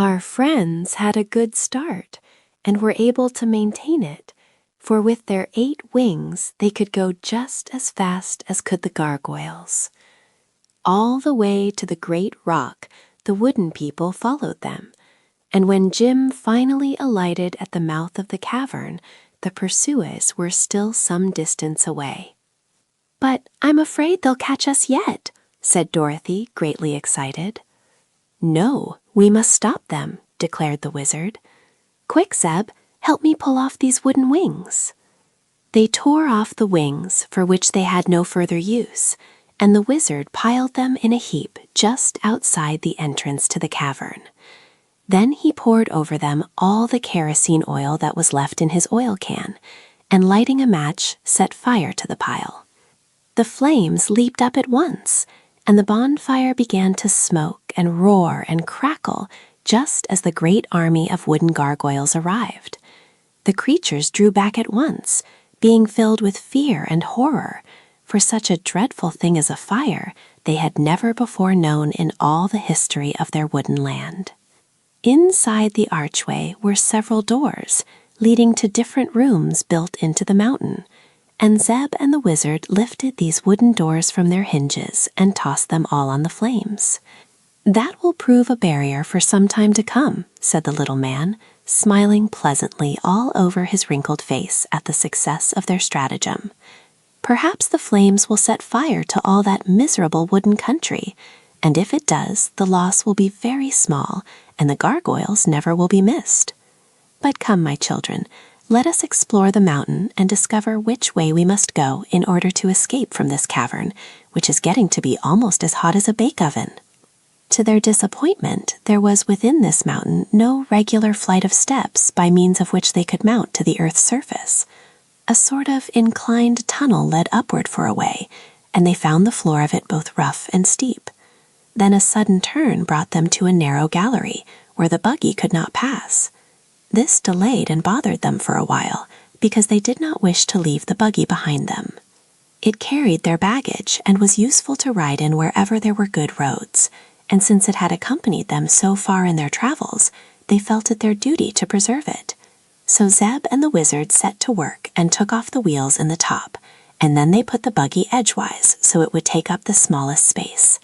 Our friends had a good start and were able to maintain it, for with their 8 wings they could go just as fast as could the gargoyles. All the way to the great rock, the wooden people followed them, and when Jim finally alighted at the mouth of the cavern, the pursuers were still some distance away. "But I'm afraid they'll catch us yet," said Dorothy, greatly excited. "No, we must stop them," declared the wizard. "Quick, Zeb, help me pull off these wooden wings." They tore off the wings, for which they had no further use, and the wizard piled them in a heap just outside the entrance to the cavern. Then he poured over them all the kerosene oil that was left in his oil can, and lighting a match, set fire to the pile. The flames leaped up at once, and the bonfire began to smoke and roar and crackle just as the great army of wooden gargoyles arrived. The creatures drew back at once, being filled with fear and horror, for such a dreadful thing as a fire they had never before known in all the history of their wooden land. Inside the archway were several doors, leading to different rooms built into the mountain, and Zeb and the wizard lifted these wooden doors from their hinges and tossed them all on the flames. "That will prove a barrier for some time to come," said the little man, smiling pleasantly all over his wrinkled face at the success of their stratagem. "Perhaps the flames will set fire to all that miserable wooden country, and if it does, the loss will be very small, and the gargoyles never will be missed. But come, my children, let us explore the mountain and discover which way we must go in order to escape from this cavern, which is getting to be almost as hot as a bake-oven." To their disappointment, there was within this mountain no regular flight of steps by means of which they could mount to the earth's surface. A sort of inclined tunnel led upward for a way, and they found the floor of it both rough and steep. Then a sudden turn brought them to a narrow gallery, where the buggy could not pass. This delayed and bothered them for a while, because they did not wish to leave the buggy behind them. It carried their baggage and was useful to ride in wherever there were good roads, and since it had accompanied them so far in their travels, they felt it their duty to preserve it. So Zeb and the wizard set to work and took off the wheels in the top, and then they put the buggy edgewise so it would take up the smallest space.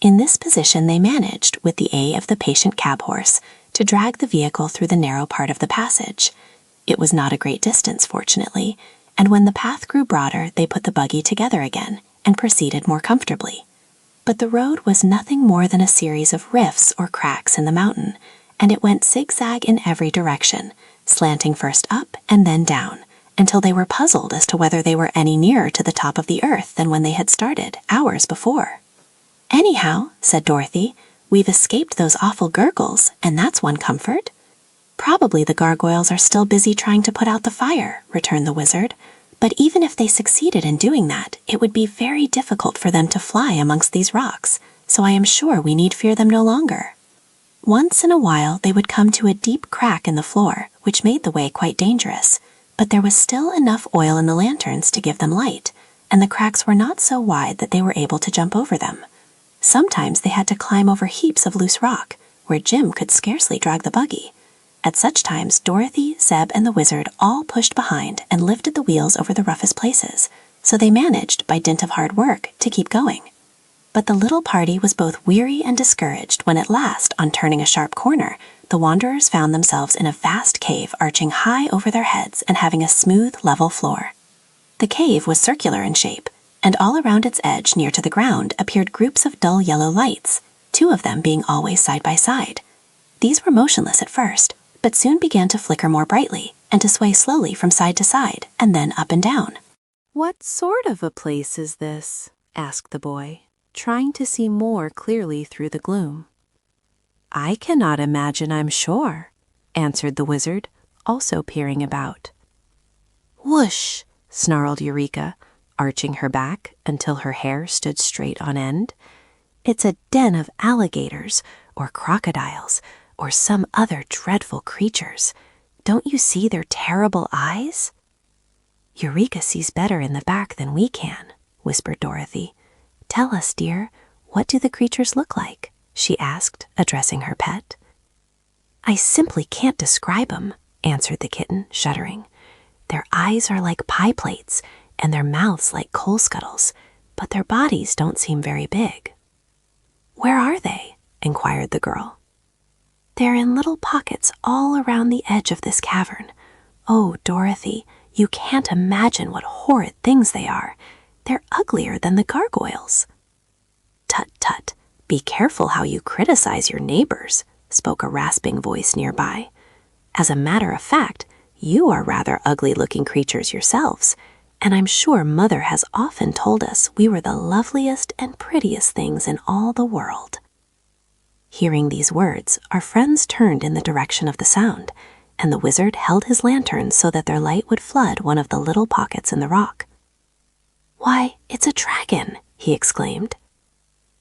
In this position they managed, with the aid of the patient cab horse, to drag the vehicle through the narrow part of the passage. It was not a great distance, fortunately, and when the path grew broader, they put the buggy together again and proceeded more comfortably. But the road was nothing more than a series of rifts or cracks in the mountain, and it went zigzag in every direction, slanting first up and then down, until they were puzzled as to whether they were any nearer to the top of the earth than when they had started, hours before. "Anyhow," said Dorothy, "we've escaped those awful gurgles, and that's one comfort." "Probably the gargoyles are still busy trying to put out the fire," returned the wizard. "But even if they succeeded in doing that, it would be very difficult for them to fly amongst these rocks, so I am sure we need fear them no longer." Once in a while they would come to a deep crack in the floor, which made the way quite dangerous, but there was still enough oil in the lanterns to give them light, and the cracks were not so wide that they were able to jump over them. Sometimes they had to climb over heaps of loose rock, where Jim could scarcely drag the buggy. At such times, Dorothy, Zeb, and the wizard all pushed behind and lifted the wheels over the roughest places, so they managed, by dint of hard work, to keep going. But the little party was both weary and discouraged when at last, on turning a sharp corner, the wanderers found themselves in a vast cave arching high over their heads and having a smooth, level floor. The cave was circular in shape, and all around its edge near to the ground appeared groups of dull yellow lights, 2 of them being always side by side. These were motionless at first, but soon began to flicker more brightly and to sway slowly from side to side and then up and down. "What sort of a place is this?" asked the boy, trying to see more clearly through the gloom. "I cannot imagine, I'm sure," answered the wizard, also peering about. "Whoosh!" snarled Eureka, arching her back until her hair stood straight on end. "It's a den of alligators, or crocodiles, or some other dreadful creatures. Don't you see their terrible eyes?" "Eureka sees better in the back than we can," whispered Dorothy. "Tell us, dear, what do the creatures look like?" she asked, addressing her pet. I simply can't describe 'em," answered the kitten, shuddering. "Their eyes are like pie plates, and their mouths like coal scuttles, but their bodies don't seem very big." "Where are they?" inquired the girl. "They're in little pockets all around the edge of this cavern. Oh, Dorothy, you can't imagine what horrid things they are. They're uglier than the gargoyles." "Tut, tut, be careful how you criticize your neighbors," spoke a rasping voice nearby. "As a matter of fact, you are rather ugly-looking creatures yourselves, and I'm sure Mother has often told us we were the loveliest and prettiest things in all the world." Hearing these words, our friends turned in the direction of the sound, and the wizard held his lantern so that their light would flood one of the little pockets in the rock. "Why, it's a dragon!" he exclaimed.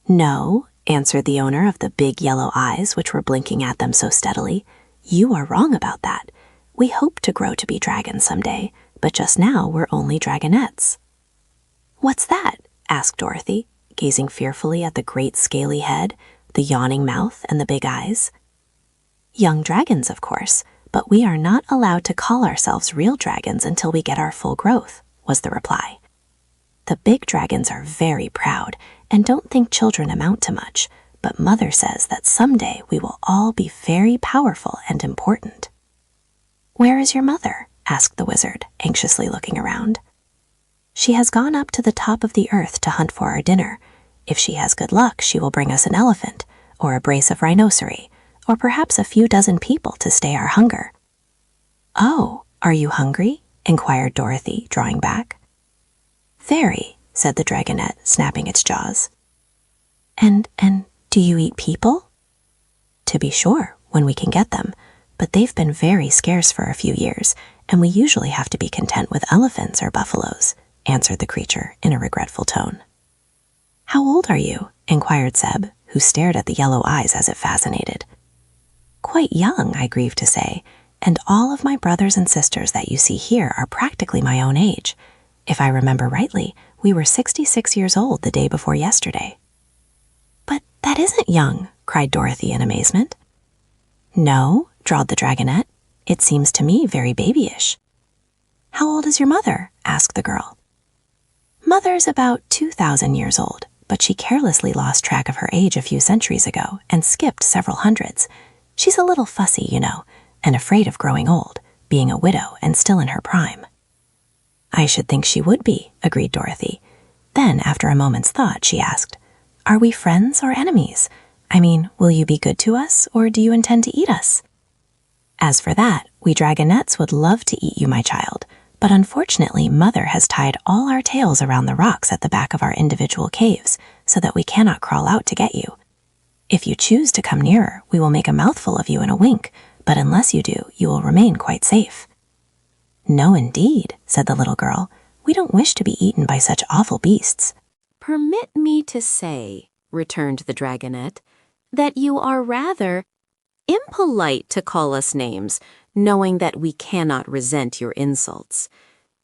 "No," answered the owner of the big yellow eyes which were blinking at them so steadily. "You are wrong about that. We hope to grow to be dragons someday, but just now we're only dragonettes." "What's that?" asked Dorothy, gazing fearfully at the great scaly head, the yawning mouth, and the big eyes. "Young dragons, of course, but we are not allowed to call ourselves real dragons until we get our full growth," was the reply. "The big dragons are very proud and don't think children amount to much, but Mother says that someday we will all be very powerful and important." "Where is your mother?" asked the wizard, anxiously looking around. "She has gone up to the top of the earth to hunt for our dinner. If she has good luck, she will bring us an elephant, or a brace of rhinoceros, or perhaps a few dozen people to stay our hunger." "Oh, are you hungry?" inquired Dorothy, drawing back. "Very," said the dragonette, snapping its jaws. And do you eat people?" "To be sure, when we can get them, but they've been very scarce for a few years, and we usually have to be content with elephants or buffaloes," answered the creature in a regretful tone. "How old are you?" inquired Zeb, who stared at the yellow eyes as if fascinated. "Quite young, I grieve to say, and all of my brothers and sisters that you see here are practically my own age. If I remember rightly, we were 66 years old the day before yesterday." "But that isn't young," cried Dorothy in amazement. "No," drawled the dragonette. "It seems to me very babyish." "How old is your mother?" asked the girl. "Mother's about 2,000 years old, but she carelessly lost track of her age a few centuries ago and skipped several hundreds. She's a little fussy, you know, and afraid of growing old, being a widow and still in her prime." "I should think she would be," agreed Dorothy. Then, after a moment's thought, she asked, "Are we friends or enemies? I mean, will you be good to us, or do you intend to eat us?" "As for that, we dragonettes would love to eat you, my child, but unfortunately Mother has tied all our tails around the rocks at the back of our individual caves so that we cannot crawl out to get you. If you choose to come nearer, we will make a mouthful of you in a wink, but unless you do, you will remain quite safe." "No, indeed," said the little girl. "We don't wish to be eaten by such awful beasts." "Permit me to say," returned the dragonette, "that you are rather impolite to call us names, knowing that we cannot resent your insults.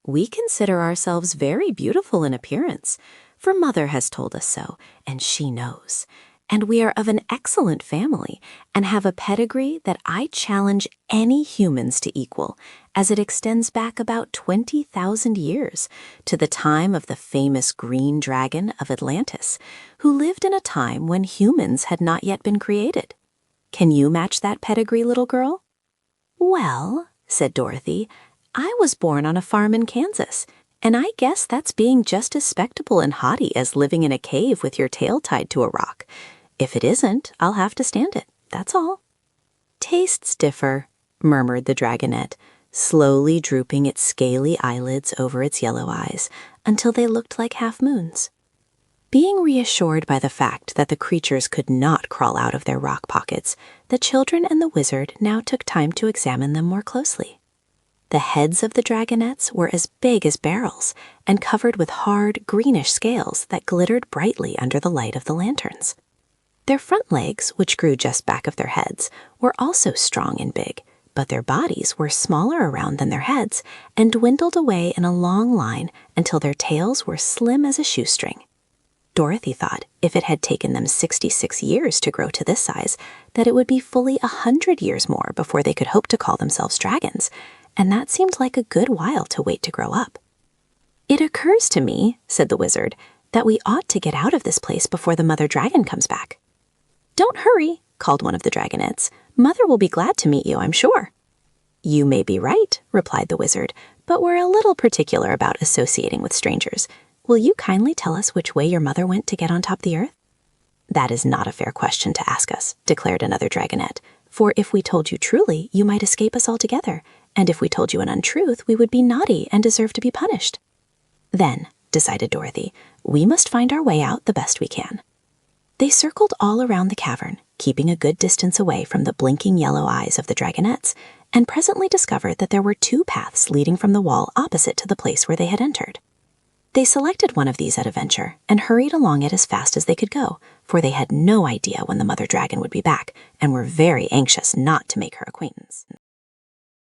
We consider ourselves very beautiful in appearance, for Mother has told us so, and she knows. And we are of an excellent family and have a pedigree that I challenge any humans to equal, as it extends back about 20,000 years to the time of the famous green dragon of Atlantis, who lived in a time when humans had not yet been created. Can you match that pedigree, little girl?" "Well," said Dorothy, "I was born on a farm in Kansas, and I guess that's being just as spectable and haughty as living in a cave with your tail tied to a rock. If it isn't, I'll have to stand it, that's all." "Tastes differ," murmured the dragonette, slowly drooping its scaly eyelids over its yellow eyes until they looked like half-moons. Being reassured by the fact that the creatures could not crawl out of their rock pockets, the children and the wizard now took time to examine them more closely. The heads of the dragonettes were as big as barrels and covered with hard, greenish scales that glittered brightly under the light of the lanterns. Their front legs, which grew just back of their heads, were also strong and big, but their bodies were smaller around than their heads and dwindled away in a long line until their tails were slim as a shoestring. Dorothy thought if it had taken them 66 years to grow to this size, that it would be fully 100 years more before they could hope to call themselves dragons, and that seemed like a good while to wait to grow up. "It occurs to me," said the wizard, "that we ought to get out of this place before the mother dragon comes back." "Don't hurry," called one of the dragonettes. "Mother will be glad to meet you, I'm sure." "You may be right," replied the wizard, "but we're a little particular about associating with strangers. Will you kindly tell us which way your mother went to get on top the earth?" "That is not a fair question to ask us," declared another dragonette, "for if we told you truly, you might escape us altogether, and if we told you an untruth, we would be naughty and deserve to be punished." "Then," decided Dorothy, "we must find our way out the best we can." They circled all around the cavern, keeping a good distance away from the blinking yellow eyes of the dragonettes, and presently discovered that there were 2 paths leading from the wall opposite to the place where they had entered. They selected one of these at a venture and hurried along it as fast as they could go, for they had no idea when the mother dragon would be back and were very anxious not to make her acquaintance.